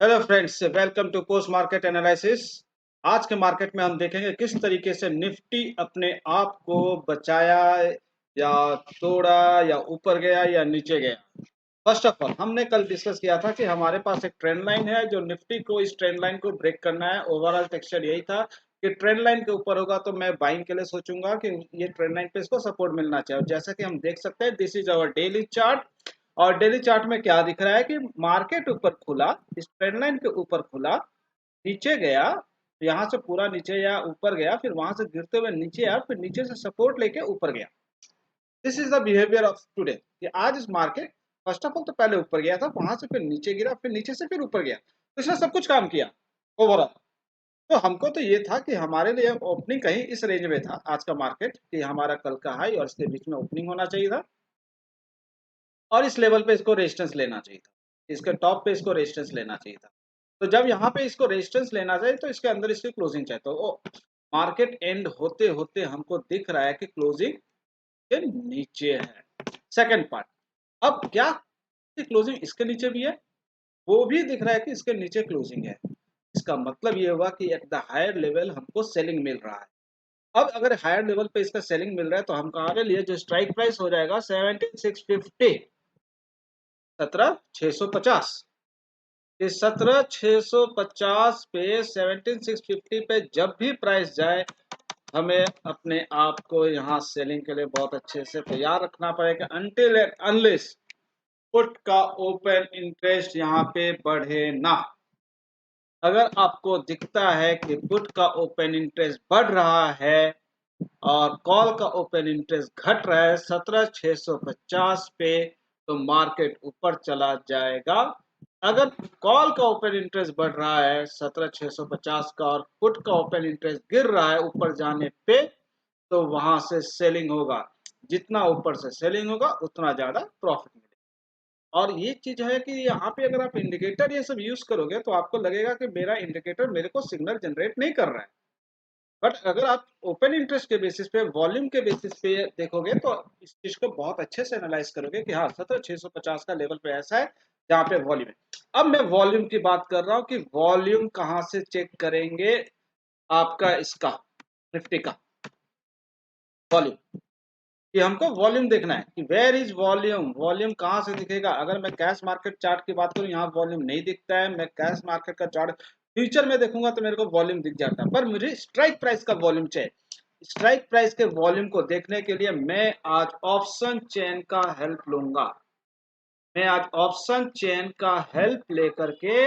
Hello friends, welcome to post market analysis. आज के market में हम देखेंगे किस तरीके से निफ्टी अपने आप को बचाया या तोड़ा या ऊपर गया या नीचे गया। फर्स्ट ऑफ ऑल हमने कल डिस्कस किया था कि हमारे पास एक ट्रेंड लाइन है, जो निफ्टी को इस ट्रेंड लाइन को ब्रेक करना है। ओवरऑल टेक्सचर यही था कि ट्रेंड लाइन के ऊपर होगा तो मैं बाइंग के लिए सोचूंगा कि ये ट्रेंड लाइन पे इसको सपोर्ट मिलना चाहिए। और जैसा कि हम देख सकते हैं, this is our daily chart. और डेली चार्ट में क्या दिख रहा है कि मार्केट ऊपर खुला, इस ट्रेंड लाइन के ऊपर खुला, नीचे गया, यहाँ से पूरा नीचे या ऊपर गया, फिर वहां से गिरते हुए नीचे आया, फिर नीचे से सपोर्ट लेके ऊपर गया। This is the behaviour of today कि आज इस मार्केट फर्स्ट ऑफ ऑल तो पहले ऊपर गया था, वहां से फिर नीचे गिरा, फिर नीचे से फिर ऊपर गया, तो इसने सब कुछ काम किया ओवरऑल। तो हमको तो ये था कि हमारे लिए ओपनिंग कहीं इस रेंज में था आज का मार्केट, कि हमारा कल का हाई और इसके बीच में ओपनिंग होना चाहिए था और इस लेवल पे इसको रेजिस्टेंस लेना चाहिए था, इसके टॉप पे इसको रेजिस्टेंस लेना चाहिए था। तो जब यहाँ पे इसको रेजिस्टेंस लेना चाहिए तो इसके अंदर इसकी क्लोजिंग चाहिए। तो वो मार्केट एंड होते होते हमको दिख रहा है कि क्लोजिंग के नीचे है। सेकंड पार्ट, अब क्या क्लोजिंग इसके नीचे भी है, वो भी दिख रहा है कि इसके नीचे क्लोजिंग है। इसका मतलब ये हुआ कि एट द हायर लेवल हमको सेलिंग मिल रहा है। अब अगर हायर लेवल पे इसका सेलिंग मिल रहा है तो हम हमारे लिए जो स्ट्राइक प्राइस हो जाएगा 17,650, 17,650। इस 17,650 पे 17,650 पे जब भी प्राइस जाए, हमें अपने आप को यहाँ सेलिंग के लिए बहुत अच्छे से तैयार रखना पड़ेगा, अनटिल एंड अनलेस पुट का ओपन इंटरेस्ट यहाँ पे बढ़े ना। अगर आपको दिखता है कि पुट का ओपन इंटरेस्ट बढ़ रहा है और कॉल का ओपन इंटरेस्ट घट रहा है 17,650 पे, तो मार्केट ऊपर चला जाएगा। अगर कॉल का ओपन इंटरेस्ट बढ़ रहा है 17,650 का और पुट का ओपन इंटरेस्ट गिर रहा है ऊपर जाने पे, तो वहां से सेलिंग होगा। जितना ऊपर से सेलिंग होगा उतना ज्यादा प्रॉफिट मिलेगा। और ये चीज है कि यहाँ पे अगर आप इंडिकेटर ये सब यूज करोगे तो आपको लगेगा कि मेरा इंडिकेटर मेरे को सिग्नल जनरेट नहीं कर रहा है। बट अगर आप ओपन इंटरेस्ट के बेसिस पे, वॉल्यूम के बेसिस पे देखोगे तो इस चीज को बहुत अच्छे से एनालाइज करोगे कि हाँ 17,650 का लेवल पे ऐसा है जहाँ पे वॉल्यूम है। अब मैं वॉल्यूम की बात कर रहा हूँ कि वॉल्यूम कहाँ से चेक करेंगे आपका इसका, निफ्टी का वॉल्यूम, कि हमको वॉल्यूम देखना है कि वेयर इज वॉल्यूम। वॉल्यूम कहाँ से दिखेगा? अगर मैं कैश मार्केट चार्ट की बात करूँ, यहाँ वॉल्यूम नहीं दिखता है। मैं कैश मार्केट का चार्ट फ्यूचर में देखूंगा तो मेरे को वॉल्यूम दिख जाता है, पर मुझे स्ट्राइक प्राइस का वॉल्यूम चाहिए। स्ट्राइक प्राइस के वॉल्यूम को देखने के लिए मैं आज ऑप्शन चेन का हेल्प लूंगा। मैं आज ऑप्शन चेन का हेल्प लेकर के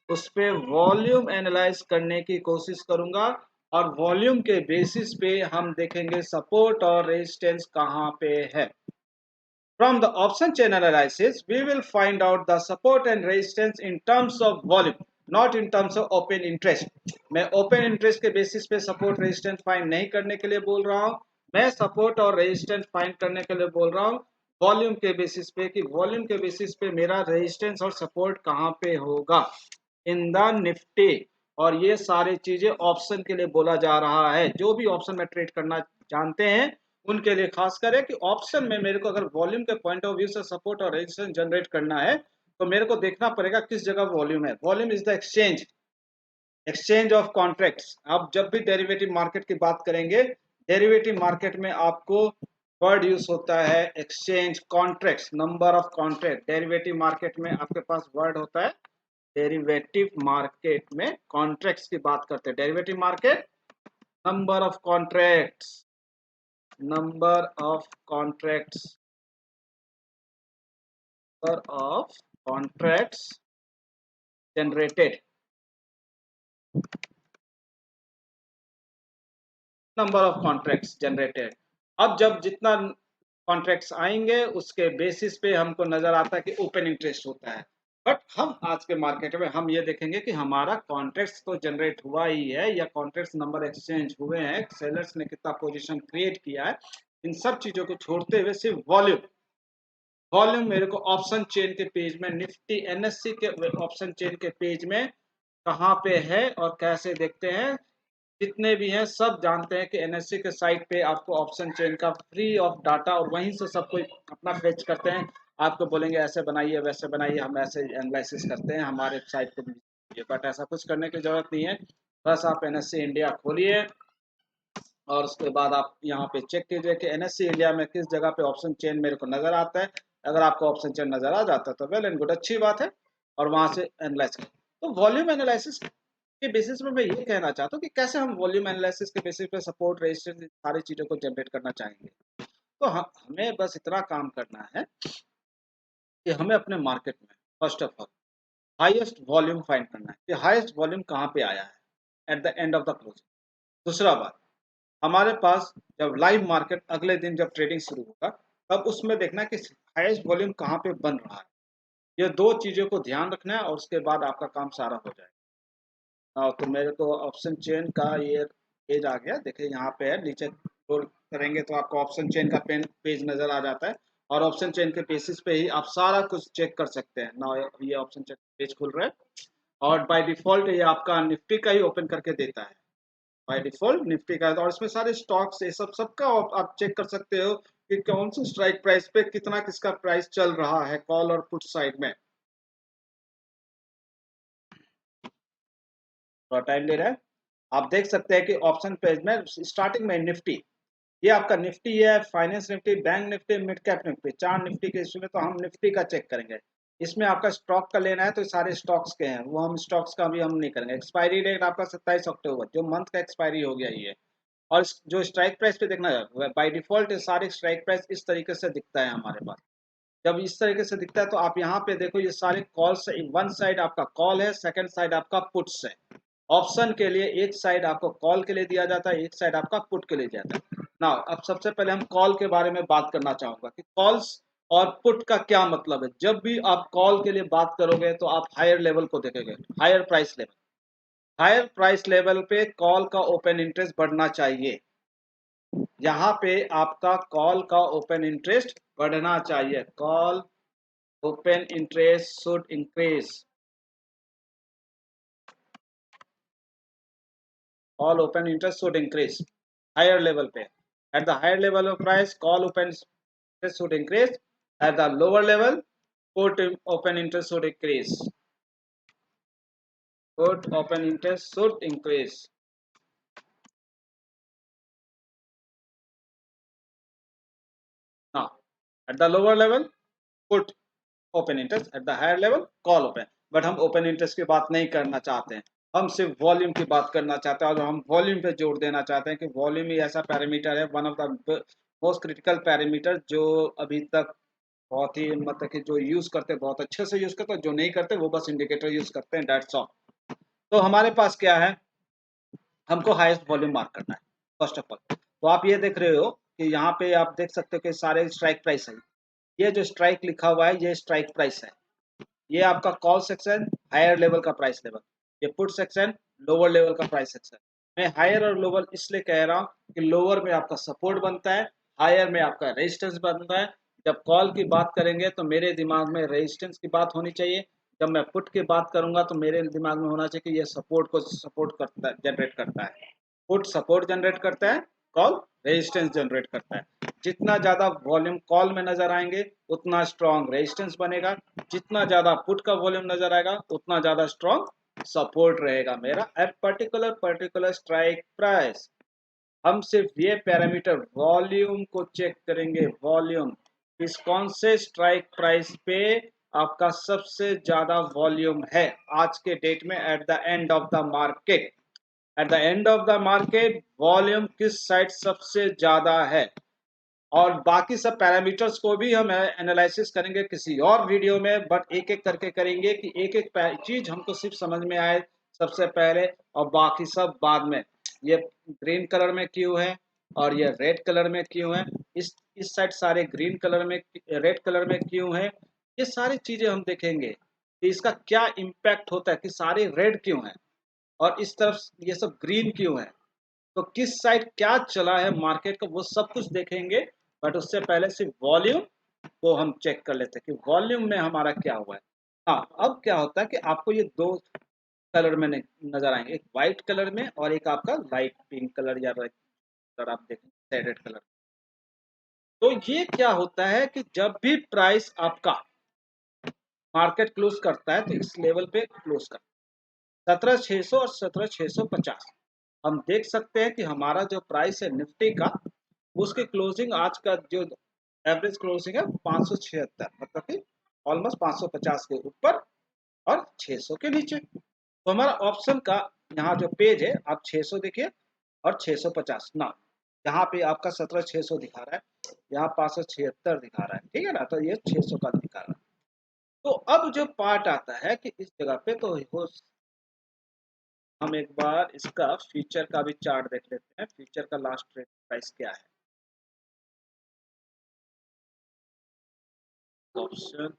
उस पे वॉल्यूम एनालाइज करने की कोशिश करूंगा और वॉल्यूम के बेसिस पे हम देखेंगे सपोर्ट और रेजिस्टेंस कहाँ पे है। From the option chain analysis, we will find out the support and resistance in terms of volume, not in terms of open interest. मैं open interest के basis पे support resistance find नहीं करने के लिए बोल रहा हूँ। मैं support और resistance find करने के लिए बोल रहा हूँ वॉल्यूम के बेसिस पे, कि वॉल्यूम के बेसिस पे मेरा रेजिस्टेंस और सपोर्ट कहाँ पे होगा इन द निफ्टी। और ये सारी चीजें ऑप्शन के लिए बोला जा रहा है। जो भी ऑप्शन में ट्रेड करना जानते हैं उनके लिए खास करे कि ऑप्शन में मेरे को अगर वॉल्यूम के पॉइंट ऑफ व्यू से सपोर्ट और रेजिस्टेंस जनरेट करना है तो मेरे को देखना पड़ेगा किस जगह वॉल्यूम है। Volume is the exchange, exchange of contracts. आप जब भी डेरिवेटिव मार्केट की बात करेंगे, डेरिवेटिव मार्केट में आपको वर्ड यूज होता है exchange contracts, number of contract. Derivative market में आपके पास वर्ड होता है, डेरिवेटिव मार्केट में कॉन्ट्रैक्ट्स की बात करते हैं। Derivative market, number of contracts, number of contracts, number of contracts generated, number of contracts generated। अब जब जितना कॉन्ट्रैक्ट्स आएंगे उसके बेसिस पे हमको नजर आता है कि ओपन इंटरेस्ट होता है। बट हम आज के मार्केट में हम ये देखेंगे कि हमारा कॉन्ट्रैक्ट्स तो जनरेट हुआ ही है या कॉन्ट्रैक्ट्स नंबर एक्सचेंज हुए हैं, सेलर्स ने कितना पोजीशन क्रिएट किया है, इन सब चीजों को छोड़ते हुए सिर्फ वॉल्यूम, वॉल्यूम मेरे को ऑप्शन चेन के पेज में, निफ्टी एनएससी के ऑप्शन चेन के पेज में कहाँ पे है और कैसे देखते हैं। जितने भी हैं सब जानते हैं कि एनएससी के साइट पे आपको ऑप्शन चेन का फ्री ऑफ डाटा, और वहीं से सब कोई अपना फेच करते हैं। आपको बोलेंगे ऐसे बनाइए वैसे बनाइए, हम ऐसे एनालिसिस करते हैं, हमारे साइट पे ये बट ऐसा कुछ करने की जरूरत नहीं है। बस आप NSE इंडिया खोलिए और उसके बाद आप यहाँ पे चेक कीजिए कि NSE इंडिया में किस जगह पे ऑप्शन चेन मेरे को नजर आता है। अगर आपको ऑप्शन चेन नजर आ जाता है तो वेल एंड गुड, अच्छी बात है, और वहां से एनालाइज करें। तो वॉल्यूम एनालिसिस के बेसिस में मैं ये कहना चाहता हूँ कि कैसे हम वॉल्यूम एनालिसिस के बेसिस पे सपोर्ट रेजिस्टेंस सारी चीजों को जनरेट करना चाहेंगे। तो हमें बस इतना काम करना है कि हमें अपने मार्केट में first of all highest volume find करना है कि हाईएस्ट वॉल्यूम कहाँ पे आया है at the end of the closing. दूसरा बात, हमारे पास जब लाइव मार्केट अगले दिन जब ट्रेडिंग शुरू होगा तब उसमें देखना है कि हाईएस्ट वॉल्यूम कहाँ पे बन रहा है। ये दो चीजों को ध्यान रखना है और उसके बाद आपका काम सारा हो जाएगा। तो मेरे को ऑप्शन चेन का ये पेज आ गया, देखिए यहाँ पे है, नीचे स्क्रॉल करेंगे तो आपको ऑप्शन चेन का पेज नजर आ जाता है और ऑप्शन चेन के बेसिस पे ही आप सारा कुछ चेक कर सकते हैं ना। ये ऑप्शन चेन पेज खुल रहा है और बाय डिफॉल्ट ये आपका निफ्टी का ही ओपन करके देता है, बाय डिफॉल्ट निफ्टी का है। और इसमें सारे स्टॉक्स ये सब सबका आप चेक कर सकते हो कि कौन सी स्ट्राइक प्राइस पे कितना किसका प्राइस चल रहा है कॉल और पुट साइड में। थोड़ा टाइम ले रहा है। आप देख सकते हैं कि ऑप्शन पेज में स्टार्टिंग में निफ्टी, ये आपका निफ्टी है, finance Nifty, bank Nifty, mid cap Nifty, चार निफ्टी के इसमें तो हम निफ्टी का चेक करेंगे। इसमें आपका स्टॉक का लेना है तो सारे स्टॉक्स के हैं, वो हम स्टॉक्स का भी हम नहीं करेंगे। एक्सपायरी डेट आपका 27 अक्टूबर, जो मंथ का एक्सपायरी हो गया ये। और जो स्ट्राइक प्राइस पे देखना है बाय डिफॉल्ट सारे स्ट्राइक प्राइस इस तरीके से दिखता है हमारे पास। जब इस तरीके से दिखता है तो आप यहाँ पे देखो ये सारे कॉल्स, वन साइड आपका कॉल है, सेकंड साइड आपका पुट्स है। ऑप्शन के लिए एक साइड आपको कॉल के लिए दिया जाता है, एक साइड आपका पुट के लिए दिया जाता है ना। अब सबसे पहले हम कॉल के बारे में बात करना चाहूंगा कि कॉल्स और पुट का क्या मतलब है। जब भी आप कॉल के लिए बात करोगे तो आप हायर लेवल को देखेंगे, higher price level. Higher price level पे कॉल का ओपन इंटरेस्ट बढ़ना चाहिए। यहाँ पे आपका कॉल का ओपन इंटरेस्ट बढ़ना चाहिए, call open interest should increase, all open interest should increase higher level पे। at the higher level of price call open interest should increase, at the lower level put open interest should increase, put open interest should increase। now at the lower level put open interest, at the higher level call open. But हम open interest की बात नहीं करना चाहते हैं, हम सिर्फ volume की बात करना चाहते हैं और हम वॉल्यूम पे जोर देना चाहते हैं कि वॉल्यूम ही ऐसा पैरामीटर है, one of the most critical parameter, जो अभी तक बहुत ही मतलब कि जो यूज करते हैं बहुत अच्छे से यूज करते हैं, जो नहीं करते वो बस इंडिकेटर यूज करते हैं, डेट्स ऑल। तो हमारे पास क्या है, हमको हाईएस्ट वॉल्यूम मार्क करना है फर्स्ट ऑफ ऑल। तो आप ये देख रहे हो कि यहाँ पे आप देख सकते हो कि सारे स्ट्राइक प्राइस है। ये जो स्ट्राइक लिखा हुआ है ये स्ट्राइक प्राइस है। ये आपका कॉल सेक्शन हायर लेवल का प्राइस लेवल, ये पुट सेक्शन लोअर लेवल का प्राइस सेक्शन। मैं हायर और लोअर इसलिए कह रहा हूँ कि लोअर में आपका सपोर्ट बनता है, हायर में आपका रेजिस्टेंस बनता है। जब कॉल की बात करेंगे तो मेरे दिमाग में रेजिस्टेंस की बात होनी चाहिए, जब मैं पुट की बात करूंगा तो मेरे दिमाग में होना चाहिए कि ये सपोर्ट को सपोर्ट करता है, जनरेट करता है। पुट सपोर्ट जनरेट करता है, कॉल रेजिस्टेंस जनरेट करता है। जितना ज्यादा वॉल्यूम कॉल में नजर आएंगे उतना स्ट्रॉन्ग रेजिस्टेंस बनेगा, जितना ज्यादा पुट का वॉल्यूम नजर आएगा उतना ज्यादा स्ट्रॉन्ग सपोर्ट रहेगा मेरा एट पर्टिकुलर स्ट्राइक प्राइस। हम सिर्फ ये पैरामीटर वॉल्यूम को चेक करेंगे, वॉल्यूम इस कौन से स्ट्राइक प्राइस पे आपका सबसे ज्यादा वॉल्यूम है आज के डेट में at the end of the market. At the end of the market volume किस साइड सबसे ज्यादा है, और बाकी सब पैरामीटर्स को भी हम एनालिसिस करेंगे किसी और वीडियो में, बट एक एक करके करेंगे कि एक एक चीज हमको सिर्फ समझ में आए सबसे पहले और बाकी सब बाद में। ये ग्रीन कलर में क्यों है और ये रेड कलर में क्यों है, इस साइड सारे ग्रीन कलर में रेड कलर में क्यों है, ये सारी चीजें हम देखेंगे कि इसका क्या इम्पैक्ट होता है कि सारे रेड क्यों है और इस तरफ ये सब ग्रीन क्यों है, तो किस साइड क्या चला है मार्केट का वो सब कुछ देखेंगे। बट उससे पहले सिर्फ वॉल्यूम को हम चेक कर लेते हैं कि वॉल्यूम में हमारा क्या हुआ है। हाँ, अब क्या होता है कि आपको ये दो कलर में नजर आएंगे, एक व्हाइट कलर में और एक आपका लाइट पिंक कलर या रेड कलर, आप देखें शेडेड कलर। तो ये क्या होता है कि जब भी प्राइस आपका मार्केट क्लोज करता है तो इस लेवल पे क्लोज करता है, 17,600 और 17,650। हम देख सकते हैं कि हमारा जो प्राइस है निफ्टी का, उसकी क्लोजिंग आज का जो एवरेज क्लोजिंग है 576, मतलब कि ऑलमोस्ट 550 के ऊपर और 600 के नीचे। तो हमारा ऑप्शन का यहाँ जो पेज है, आप 600 देखिए और 650 ना, यहाँ पे आपका 17,600 दिखा रहा है, यहाँ 576 दिखा रहा है, ठीक है ना, तो ये 600 का दिखा रहा है। तो अब जो पार्ट आता है कि इस जगह पे तो हम एक बार इसका फ्यूचर का भी चार्ट देख लेते हैं, फ्यूचर का लास्ट ट्रेड प्राइस क्या है। ऑप्शन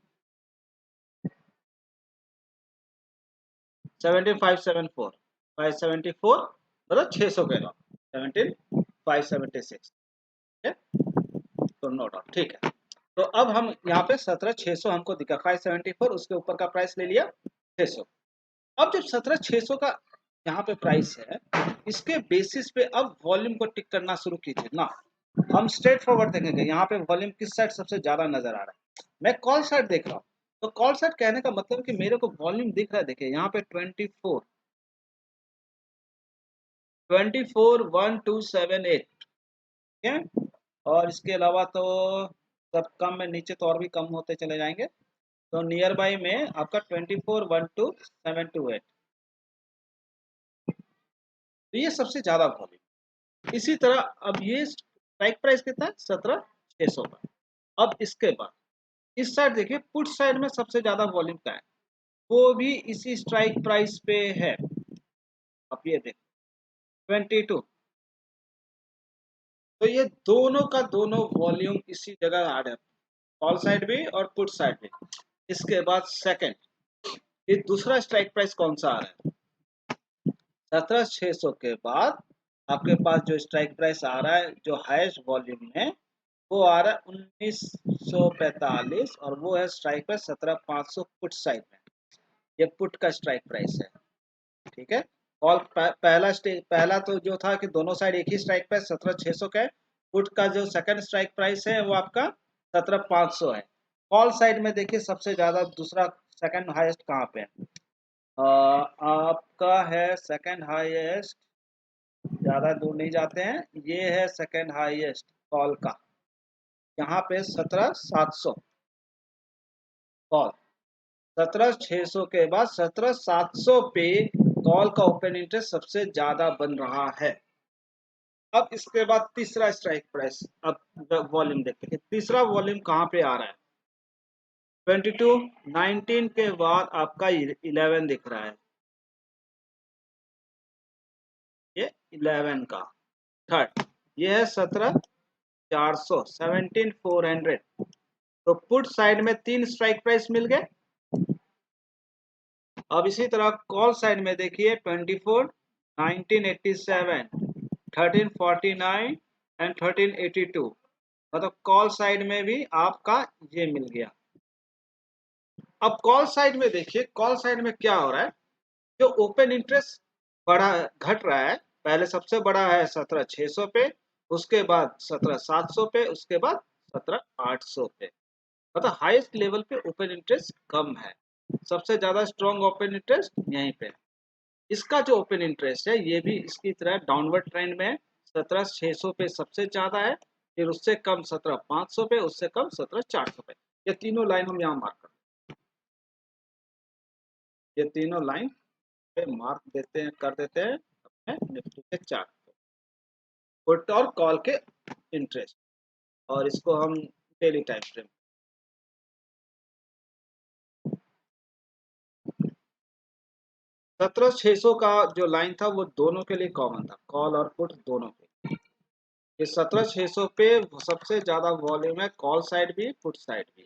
17574, 574 मतलब 600 के अराउंड, 17,576, ठीक है, तो नो डाउट, ठीक है। तो अब हम यहाँ पे 17,600 हमको दिखा, 574 उसके ऊपर का प्राइस ले लिया 600। अब जब 17,600 का यहाँ पे प्राइस है, इसके बेसिस पे अब वॉल्यूम को टिक करना शुरू कीजिए ना। हम स्ट्रेट फॉरवर्ड देखेंगे, यहाँ पे वॉल्यूम किस साइड सबसे ज्यादा नजर आ रहा है, मैं कॉल साइड देख रहा हूँ। तो कॉल साइड कहने का मतलब कि मेरे को वॉल्यूम दिख रहा है, देखिए यहाँ पे 24,1278, ठीक है। और इसके अलावा तो सब कम में, नीचे तो और भी कम होते चले जाएंगे। तो नियर बाई में आपका 24,12,728, तो ये सबसे ज्यादा वॉल्यूम। इसी तरह अब ये स्ट्राइक प्राइस कितना है, 17,600 का। अब इसके बाद इस साइड देखिए, पुट साइड में सबसे ज्यादा वॉल्यूम का है, वो भी इसी स्ट्राइक प्राइस पे है। अब ये देखो 22, तो ये दोनों का दोनों वॉल्यूम इसी जगह आ रहा है, कॉल साइड भी और पुट साइड भी। इसके बाद सेकंड, ये दूसरा स्ट्राइक प्राइस कौन सा आ रहा है, 17,600 के बाद आपके पास जो स्ट्राइक प्राइस आ रहा है जो हाईएस्ट वॉल्यूम में, वो आ रहा है 1945, और वो है स्ट्राइक प्राइस 17,500 पुट साइड में। ये पुट का स्ट्राइक प्राइस है, ठीक है। कॉल पहला तो जो था कि दोनों साइड एक ही स्ट्राइक प्राइस 17,600 का है। पुट का जो सेकंड स्ट्राइक प्राइस है वो आपका 17,500 है। कॉल साइड में देखिए सबसे ज्यादा दूसरा सेकंड हाईएस्ट कहाँ पे है, आपका है सेकंड हाईएस्ट, ज्यादा दूर नहीं जाते हैं, ये है सेकंड हाईएस्ट कॉल का, यहाँ पे 17,700 कॉल, 17,600 के बाद 17,700 पे कॉल का ओपन इंटरेस्ट सबसे ज्यादा बन रहा है। अब इसके बाद तीसरा स्ट्राइक प्राइस, अब वॉल्यूम देखते हैं तीसरा वॉल्यूम कहाँ पे आ रहा है, 22, 19 के बाद आपका 11 दिख रहा है, ये 11 का थर्ड, ये है 17,400, 17,400। तो पुट साइड में तीन स्ट्राइक प्राइस मिल गए। अब इसी तरह कॉल साइड में देखिए 24, 1987, 1349 एंड 1382, मतलब कॉल साइड में भी आपका ये मिल गया। अब कॉल साइड में देखिए, कॉल साइड में क्या हो रहा है, जो ओपन इंटरेस्ट बढ़ा घट रहा है, पहले सबसे बड़ा है 17,600 पे, उसके बाद 17,700 पे, उसके बाद 17,800 पे, मतलब हाईएस्ट लेवल पे ओपन इंटरेस्ट कम है। सबसे ज्यादा स्ट्रॉन्ग ओपन इंटरेस्ट यहीं पे है। इसका जो ओपन इंटरेस्ट है ये भी इसकी तरह डाउनवर्ड ट्रेंड में है, 17,600 पे सबसे ज्यादा है, फिर उससे कम 17,500 पे, उससे कम 17,400 पे। ये तीनों लाइन हम यहाँ मार्क करते हैं, ये तीनों लाइन पे मार्क देते हैं, कर देते हैं अपने निफ्टी के चार्ट पे, पुट और कॉल के इंटरेस्ट, और इसको हम डेली टाइम फ्रेम। 17,600 का जो लाइन था वो दोनों के लिए कॉमन था, कॉल और पुट दोनों के। ये 17,600 पे सबसे ज्यादा वॉल्यूम है, कॉल साइड भी पुट साइड भी।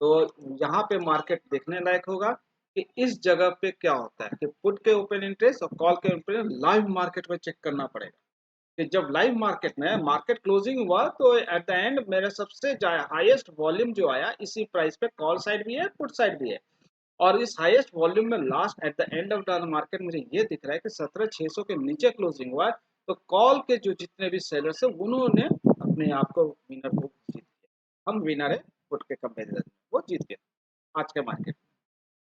तो यहाँ पे मार्केट देखने लायक होगा कि इस जगह पे क्या होता है कि पुट के ओपन इंटरेस्ट और कॉल के ओपन लाइव मार्केट में चेक करना पड़ेगा। कि जब लाइव मार्केट में मार्केट क्लोजिंग हुआ तो एट द एंड मेरा सबसे हाईएस्ट वॉल्यूम जो आया इसी प्राइस पे, कॉल साइड भी है पुट साइड भी है, और इस हाईएस्ट वॉल्यूम में last at the end of the market मुझे ये दिख रहा है कि 17,600 के नीचे क्लोजिंग हुआ है। तो कॉल के जो जितने भी सेलर्स है उन्होंने अपने आप को विनर को जीत दिया, हम विनर है पुट के कंपेरिजन, वो जीत गए आज के market.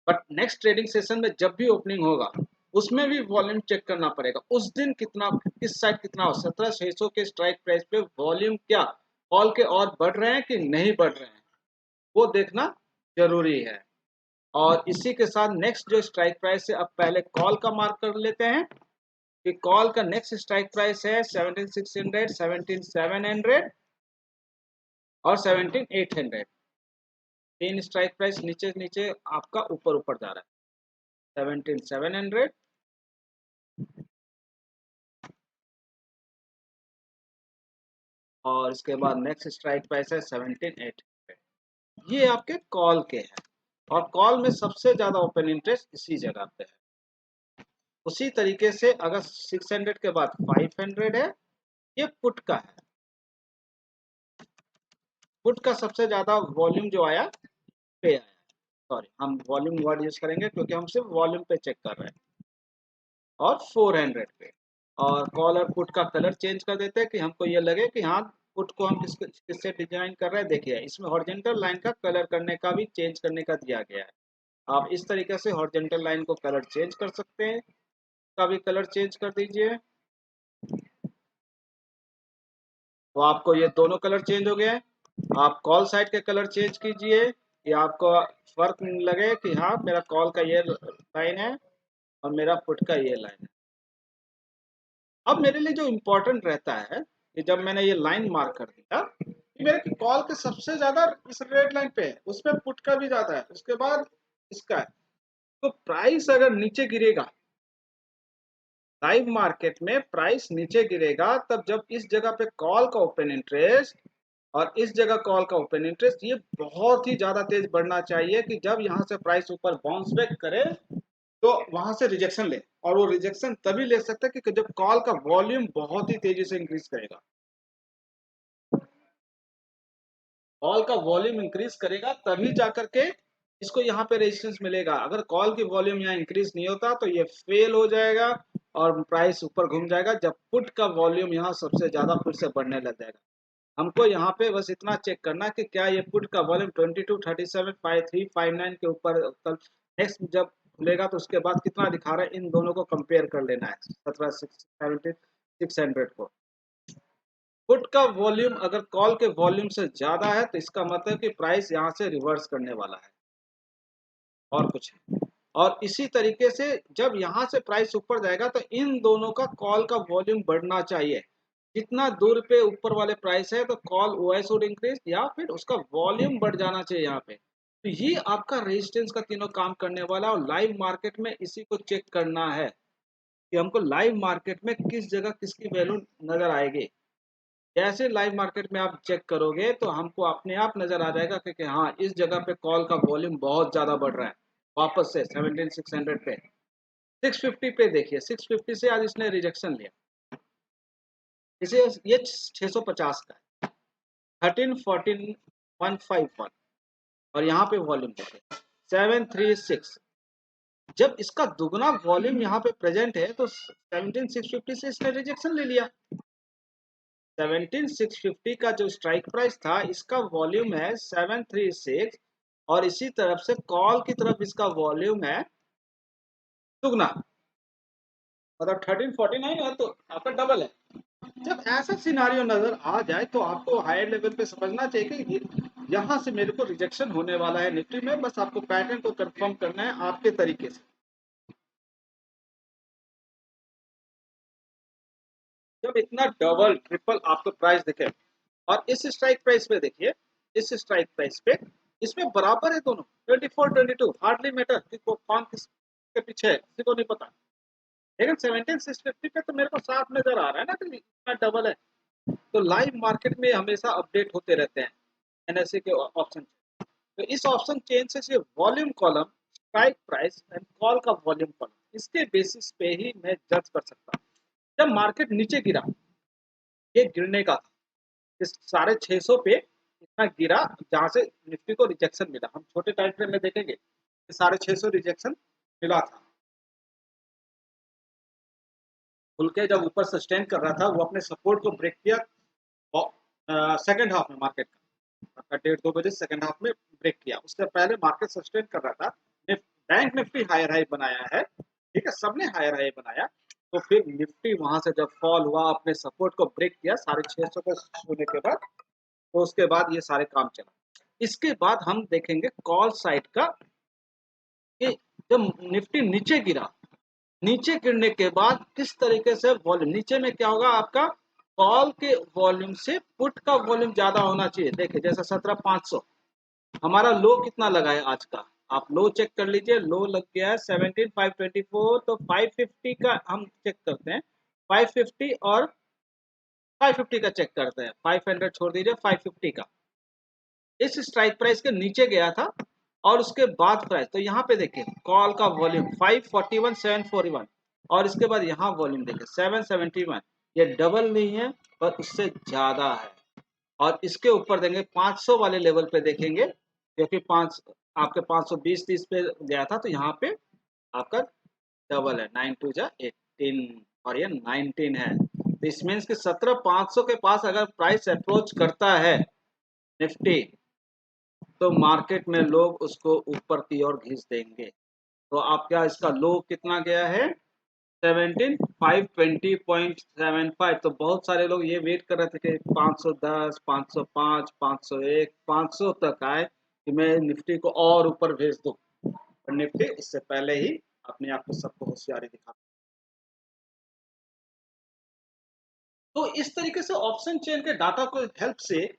But next trading session में जब भी ओपनिंग होगा उसमें भी वॉल्यूम चेक करना पड़ेगा उस दिन कितना, किस साइड कितना हो, 17,600 के स्ट्राइक प्राइस पे वॉल्यूम क्या कॉल के और बढ़ रहे हैं कि नहीं बढ़ रहे हैं, वो देखना जरूरी है। और इसी के साथ नेक्स्ट जो स्ट्राइक प्राइस है, अब पहले कॉल का मार्क कर लेते हैं कि कॉल का नेक्स्ट स्ट्राइक प्राइस है 17,600, 17,700 और 17,800। तीन स्ट्राइक प्राइस नीचे नीचे आपका ऊपर ऊपर जा रहा है। 17,700 और इसके बाद नेक्स्ट स्ट्राइक प्राइस है 17,800। ये आपके कॉल के हैं और कॉल में सबसे ज्यादा ओपन इंटरेस्ट इसी जगह पे है। उसी तरीके से अगर 600 के बाद 500 है, ये पुट का है। पुट का सबसे ज्यादा वॉल्यूम जो आया पे आया, सॉरी हम वॉल्यूम वर्ड यूज करेंगे क्योंकि हम सिर्फ वॉल्यूम पे चेक कर रहे हैं, और 400 पे। और कॉल और पुट का कलर चेंज कर देते हैं कि हमको ये लगे कि हाँ पुट को हम किससे डिजाइन कर रहे हैं। देखिए इसमें हॉरिजॉन्टल लाइन का कलर करने का भी चेंज करने का दिया गया है। आप इस तरीके से हॉरिजॉन्टल लाइन को कलर चेंज कर सकते हैं। का भी कलर चेंज कर दीजिए तो आपको ये दोनों कलर चेंज हो गए। आप कॉल साइड के कलर चेंज कीजिए, ये आपको फर्क लगे कि हाँ मेरा कॉल का ये लाइन है और मेरा पुट का ये लाइन है। अब मेरे लिए जो इम्पोर्टेंट रहता है कि जब मैंने ये लाइन मार्क कर दिया कि मेरे कॉल के सबसे ज्यादा इस रेड लाइन पे है, उसमें पुट का भी ज्यादा है, उसके बाद इसका है, तो प्राइस अगर नीचे गिरेगा, लाइव मार्केट में प्राइस नीचे गिरेगा, तब जब इस जगह पे कॉल का ओपन इंटरेस्ट और इस जगह कॉल का ओपन इंटरेस्ट ये बहुत ही ज्यादा तेज बढ़ना चाहिए कि जब यहाँ से प्राइस ऊपर बाउंस बैक करे तो वहां से रिजेक्शन ले। और वो रिजेक्शन तभी ले सकते हैं कि जब कॉल का वॉल्यूम बहुत ही तेजी से इंक्रीज करेगा। कॉल का वॉल्यूम इंक्रीज करेगा तभी जाकर के इसको यहाँ पे रेजिस्टेंस मिलेगा। अगर कॉल की वॉल्यूम यहाँ इंक्रीज नहीं होता तो ये फेल हो जाएगा और प्राइस ऊपर घूम जाएगा, जब पुट का वॉल्यूम यहाँ सबसे ज्यादा फिर से बढ़ने लग जाएगा। हमको यहाँ पे बस इतना चेक करना कि क्या ये पुट का वॉल्यूम 22, 37, 53, 59 के ऊपर कल नेक्स्ट जब खुलेगा तो उसके बाद कितना दिखा रहा है, इन दोनों को कंपेयर कर लेना है 17,600 को। पुट का वॉल्यूम अगर कॉल के वॉल्यूम से ज्यादा है तो इसका मतलब कि प्राइस यहाँ से रिवर्स करने वाला है और कुछ है। और इसी तरीके से जब यहाँ से प्राइस ऊपर जाएगा तो इन दोनों का कॉल का वॉल्यूम बढ़ना चाहिए। जितना दूर पे ऊपर वाले प्राइस है तो कॉल ओएस वुड इंक्रीज या फिर उसका वॉल्यूम बढ़ जाना चाहिए यहाँ पे। तो ये आपका रेजिस्टेंस का तीनों काम करने वाला है और लाइव मार्केट में इसी को चेक करना है कि हमको लाइव मार्केट में किस जगह किसकी वैल्यू नजर आएगी। जैसे लाइव मार्केट में आप चेक करोगे तो हमको अपने आप नजर आ जाएगा कि हाँ इस जगह पे कॉल का वॉल्यूम बहुत ज्यादा बढ़ रहा है। वापस से 17,600 पे 650 पे देखिए, 650 से आज इसने रिजेक्शन लिया, इसे ये 650 का है, 13, 14, 151 और यहाँ पे वॉल्यूम देखिए 736। जब इसका दुगना वॉल्यूम यहाँ पे प्रेजेंट है तो 17,650 से इसने रिजेक्शन ले लिया। 17,650 का जो स्ट्राइक प्राइस था इसका वॉल्यूम है 736 और इसी तरफ से कॉल की तरफ इसका वॉल्यूम है दुगना, मतलब 1349 है तो आपका डबल है। जब ऐसा सिनारियो नजर आ जाए तो आपको हायर लेवल पे समझना चाहिए कि यहाँ से मेरे को रिजेक्शन होने वाला है निफ्टी में, बस आपको पैटर्न को कंफर्म करना है आपके तरीके से। जब इतना डबल ट्रिपल आपको प्राइस दिखे और इस स्ट्राइक प्राइस पे देखिए, इस स्ट्राइक प्राइस पे इसमें बराबर है दोनों 24 22, हार्डली मैटर कि कौन किसके पीछे है किसी को नहीं पता। लेकिन 17,650 पे तो मेरे को साफ नजर आ रहा है ना कि इतना डबल है। तो लाइव मार्केट में हमेशा अपडेट होते रहते हैं एनएसए के ऑप्शन। तो इस ऑप्शन चेंज से सिर्फ volume column, strike price and call का वॉल्यूम कॉलम इसके बेसिस पे ही मैं जज कर सकता हूँ। जब मार्केट नीचे गिरा, ये गिरने का था, इस 650 पे इतना गिरा जहां से निफ्टी को रिजेक्शन मिला। हम छोटे टाइम फ्रेम में देखेंगे कि 650 रिजेक्शन मिला था, खुल के जब ऊपर सस्टेन कर रहा था वो अपने सपोर्ट को ब्रेक किया सेकंड हाफ में मार्केट का 1:30-2 बजे सेकंड हाफ में ब्रेक किया। उससे पहले मार्केट सस्टेन कर रहा था। बैंक निफ्टी हायर हाई बनाया है ठीक है, सबने हायर हाई बनाया। तो फिर निफ्टी वहां से जब फॉल हुआ, अपने सपोर्ट को ब्रेक किया 650 को छूने के बाद, तो उसके बाद ये सारे काम चला। इसके बाद हम देखेंगे कॉल साइड का कि जब निफ्टी नीचे गिरा, नीचे गिरने के बाद किस तरीके से वॉल्यूम नीचे में क्या होगा, आपका कॉल के वॉल्यूम से पुट का वॉल्यूम ज्यादा होना चाहिए। देखिए जैसे 17,500 हमारा लो कितना लगा है आज का, आप लो चेक कर लीजिए, लो लग गया है 17,524। तो 550 का हम चेक करते हैं, 550 और 550 का चेक करते हैं, 500 छोड़ दीजिए, 550 का इस स्ट्राइक प्राइस के नीचे गया था। और उसके बाद प्राइस, तो यहाँ पे देखिए कॉल का वॉल्यूम 541 741, और इसके बाद यहाँ वॉल्यूम देखिए 771, ये डबल नहीं है पर उससे ज्यादा है। और इसके ऊपर देंगे 500 वाले लेवल पे देखेंगे, क्योंकि पाँच आपके 520-30 पे गया था, तो यहाँ पे आपका डबल है, 9 टू जा 18 और ये 19 है। तो इस मीन्स कि 17,500 के पास अगर प्राइस अप्रोच करता है निफ्टी, तो मार्केट में लोग उसको ऊपर की ओर खींच देंगे। तो आपका इसका लो कितना गया है, 17,520.75। तो बहुत सारे लोग ये वेट कर रहे थे कि 510, 505, 501, 500 तक आए कि मैं निफ्टी को और ऊपर भेज दूं, और निफ्टी इससे पहले ही अपने आप को सबको होशियारी दिखा। तो इस तरीके से ऑप्शन चेन के डाटा को हेल्प से,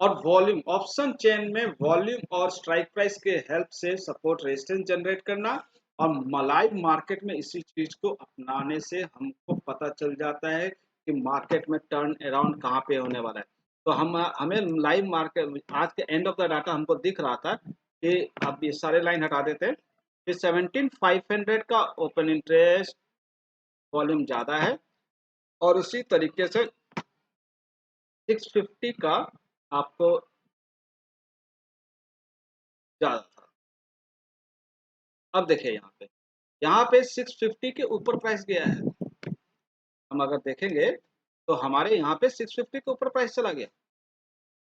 और वॉल्यूम ऑप्शन चेन में वॉल्यूम और स्ट्राइक प्राइस के हेल्प से सपोर्ट रेजिस्टेंस जनरेट करना, और लाइव मार्केट में इसी चीज को अपनाने से हमको पता चल जाता है कि मार्केट में टर्न अराउंड कहाँ पे होने वाला है। तो हम हमें लाइव मार्केट आज के एंड ऑफ द डाटा हमको दिख रहा था कि अब ये सारे लाइन हटा देते हैं कि 17,500 का ओपन इंटरेस्ट वॉल्यूम ज्यादा है, और उसी तरीके से 650 का आपको ज्यादा था। अब देखिए यहाँ पे 650 के ऊपर प्राइस गया है। हम अगर देखेंगे तो हमारे यहाँ पे 650 के ऊपर प्राइस चला गया,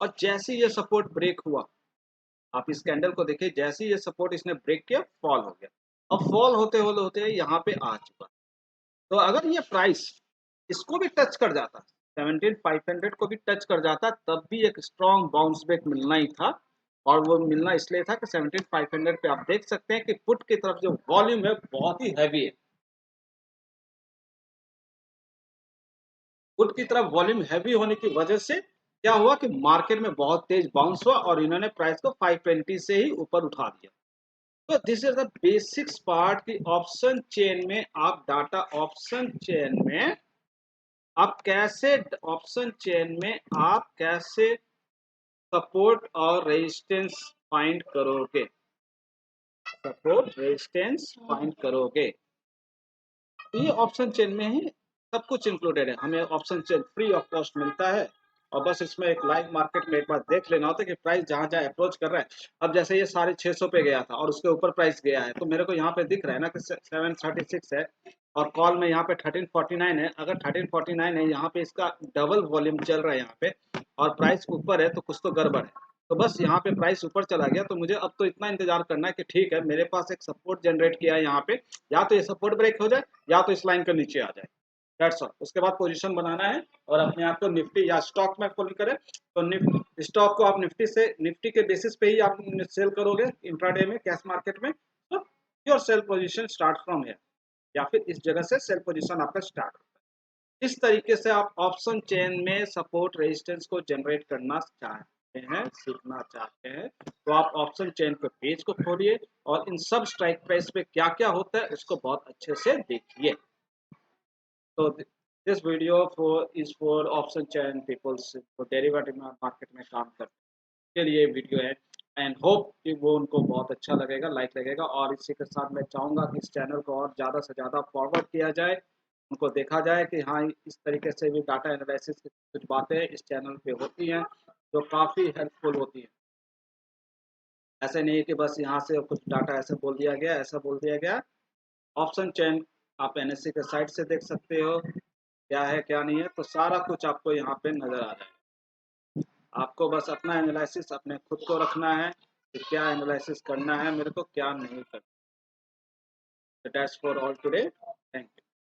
और जैसे ये सपोर्ट ब्रेक हुआ, आप इस कैंडल को देखिए, जैसे ये सपोर्ट इसने ब्रेक किया फॉल हो गया। अब फॉल होते होते होते यहाँ पे आ चुका। तो अगर ये प्राइस इसको भी टच कर जाता, 17,500 को भी टच कर जाता, तब भी एक स्ट्रॉन्ग बाउंस बैक मिलना ही था। और वो मिलना इसलिए था कि 17,500 पे आप देख सकते हैं कि पुट की तरफ जो वॉल्यूम है बहुत ही हैवी है। पुट की तरफ वॉल्यूम हैवी होने की वजह से क्या हुआ कि मार्केट में बहुत तेज बाउंस हुआ, और इन्होंने प्राइस को 520 से ही ऊपर उठा दिया। तो this is the basics part की ऑप्शन चेन में, आप डाटा ऑप्शन चेन में आप कैसे, ऑप्शन चेन में आप कैसे सपोर्ट और रेजिस्टेंस फाइंड करोगे, सपोर्ट रेजिस्टेंस फाइंड करोगे। तो ये ऑप्शन चेन में ही सब कुछ इंक्लूडेड है। हमें option chain free of cost मिलता है, और बस इसमें एक लाइव मार्केट में एक बार देख लेना होता है कि प्राइस जहां जहां अप्रोच कर रहा है। अब जैसे ये 650 पे गया था और उसके ऊपर प्राइस गया है, तो मेरे को यहाँ पे दिख रहा है ना कि 736 है, और कॉल में यहाँ पे 1349 है। अगर 1349 है, यहाँ पे इसका डबल वॉल्यूम चल रहा है यहाँ पे, और प्राइस ऊपर है, तो कुछ तो गड़बड़ है। तो बस यहाँ पे प्राइस ऊपर चला गया, तो मुझे अब तो इतना इंतजार करना है कि ठीक है, मेरे पास एक सपोर्ट जनरेट किया है यहाँ पे, या तो ये सपोर्ट ब्रेक हो जाए या तो इस लाइन के नीचे आ जाए। That's all. उसके बाद पोजीशन बनाना है, और अपने आप को निफ्टी या स्टॉक में फॉलो करें, तो निफ्टी स्टॉक को आप निफ्टी से, निफ्टी के बेसिस पे ही आप सेल करोगे इंट्राडे में, कैश मार्केट में, तो your sell position start from here, या फिर इस जगह से सेल पोजीशन आपका स्टार्ट होता है। इस तरीके से आप ऑप्शन चेन में सपोर्ट रेजिस्टेंस को जनरेट करना चाहते हैं, सीखना चाहते हैं, तो आप ऑप्शन चेन के पेज को खोलिए, और इन सब स्ट्राइक प्राइस पे क्या क्या होता है उसको बहुत अच्छे से देखिए। तो this video for is for option chain peoples को डेरिवेटिव मार्केट में काम करने के लिए वीडियो है, एंड होप कि वो उनको बहुत अच्छा लगेगा, लाइक लगेगा। और इसी के साथ मैं चाहूँगा कि इस चैनल को और ज़्यादा से ज़्यादा फॉरवर्ड किया जाए, उनको देखा जाए कि हाँ, इस तरीके से भी डाटा एनालिसिस की कुछ बातें इस चैनल पे होती हैं जो काफ़ी हेल्पफुल होती हैं। ऐसे नहीं कि बस यहाँ से कुछ डाटा ऐसे बोल दिया गया, ऐसा बोल दिया गया। ऑप्शन चेन आप एनएससी के साइट से देख सकते हो, क्या है क्या नहीं है, तो सारा कुछ आपको यहाँ पे नज़र आ जाएगा। आपको बस अपना एनालिसिस अपने खुद को रखना है कि क्या एनालिसिस करना है मेरे को, क्या नहीं करना। So that's for all today. Thank you.